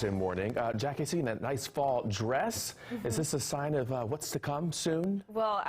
Thursday morning. Jackie, seeing that nice fall dress. Is this a sign of what's to come soon? Well,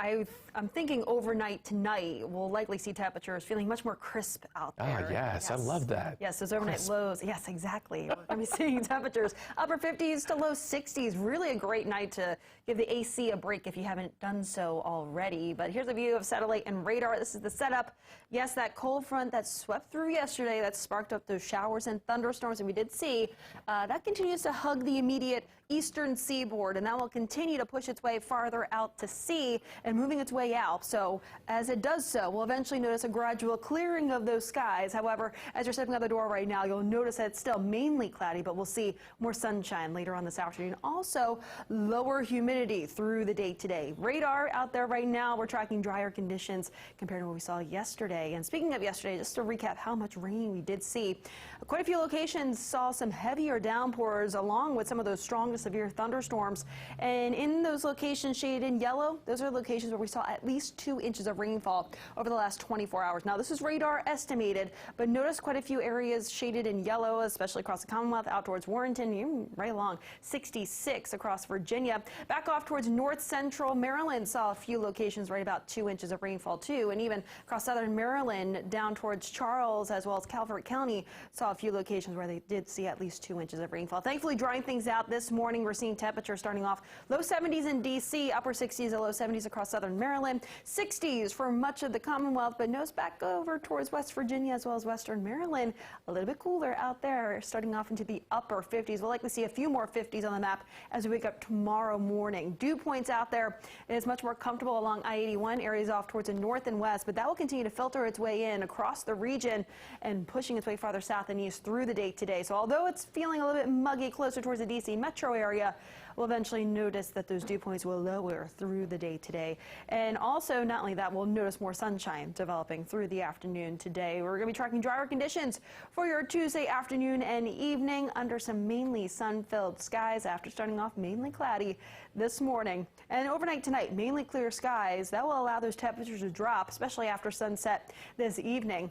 I'm thinking overnight tonight we'll likely see temperatures feeling much more crisp out there. Yes, I love that. Yes, those overnight lows. Yes, exactly. We're going to be seeing temperatures upper 50s to low 60s. Really a great night to give the AC a break if you haven't done so already. But here's a view of satellite and radar. This is the setup. Yes, that cold front that swept through yesterday that sparked up those showers and thunderstorms that we did see. That continues to hug the immediate eastern seaboard, and that will continue to push its way farther out to sea and moving its way out. So as it does so, we'll eventually notice a gradual clearing of those skies. However, as you're stepping out the door right now, you'll notice that it's still mainly cloudy, but we'll see more sunshine later on this afternoon. Also, lower humidity through the day today. Radar out there right now, we're tracking drier conditions compared to what we saw yesterday. And speaking of yesterday, just to recap how much rain we did see, quite a few locations saw some heavier downpours along with some of those strong to severe thunderstorms. And in those locations shaded in yellow, those are locations where we saw at least 2 inches of rainfall over the last 24 hours. Now, this is radar estimated, but notice quite a few areas shaded in yellow, especially across the Commonwealth, out towards Warrenton, even right along 66 across Virginia. Back off towards north central Maryland, saw a few locations right about 2 inches of rainfall too. And even across southern Maryland, down towards Charles, as well as Calvert County, saw a few locations where they did see at least 2 inches of rainfall. Thankfully, drying things out this morning. We're seeing temperatures starting off low 70s in D.C., upper 60s to low 70s across southern Maryland, 60s for much of the Commonwealth, but nose back over towards West Virginia as well as western Maryland. A little bit cooler out there, starting off into the upper 50s. We'll likely see a few more 50s on the map as we wake up tomorrow morning. Dew points out there. It is much more comfortable along I-81, areas off towards the north and west, but that will continue to filter its way in across the region and pushing its way farther south and east through the day today. So although it's feeling a little bit muggy closer towards the D.C. metro area, we'll eventually notice that those dew points will lower through the day today. And also, not only that, we'll notice more sunshine developing through the afternoon today. We're going to be tracking drier conditions for your Tuesday afternoon and evening under some mainly sun-filled skies after starting off mainly cloudy this morning. And overnight tonight, mainly clear skies. That will allow those temperatures to drop, especially after sunset this evening.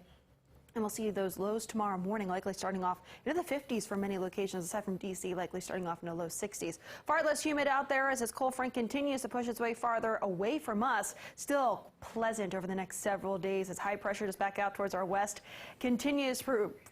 And we'll see those lows tomorrow morning, likely starting off into the 50s for many locations, aside from D.C., likely starting off in the low 60s. Far less humid out there as this cold front continues to push its way farther away from us. Still pleasant over the next several days as high pressure just back out towards our west continues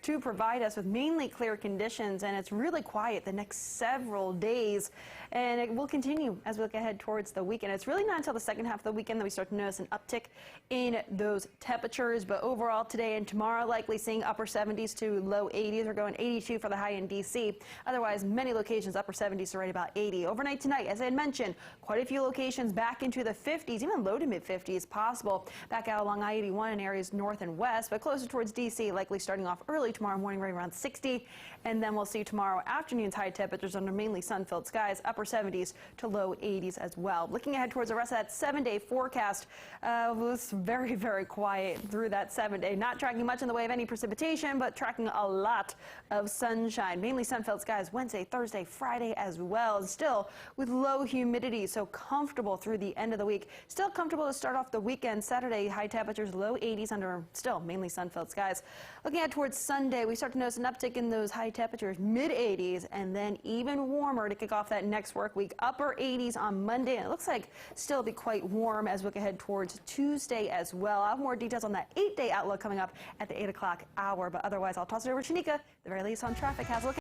to provide us with mainly clear conditions, and it's really quiet the next several days. And it will continue as we look ahead towards the weekend. It's really not until the second half of the weekend that we start to notice an uptick in those temperatures. But overall, today and tomorrow, likely seeing upper 70s to low 80s. We're going 82 for the high in D.C. Otherwise, many locations upper 70s to right about 80. Overnight tonight, as I had mentioned, quite a few locations back into the 50s, even low to mid 50s possible. Back out along I-81 in areas north and west, but closer towards D.C., likely starting off early tomorrow morning right around 60. And then we'll see tomorrow afternoon's high temperatures under mainly sun-filled skies, upper 70s to low 80s as well. Looking ahead towards the rest of that 7-day forecast, was very, very quiet through that 7-day. Not tracking much in the way of any precipitation, but tracking a lot of sunshine. Mainly sun-filled skies Wednesday, Thursday, Friday as well. Still with low humidity, so comfortable through the end of the week. Still comfortable to start off the weekend. Saturday, high temperatures, low 80s under still mainly sun-filled skies. Looking at towards Sunday, we start to notice an uptick in those high temperatures, mid 80s, and then even warmer to kick off that next work week. Upper 80s on Monday, and it looks like still be quite warm as we look ahead towards Tuesday as well. I'll have more details on that 8-day outlook coming up at the 8 o'clock hour, but otherwise I'll toss it over to Shanika, the very latest on traffic. How's it looking?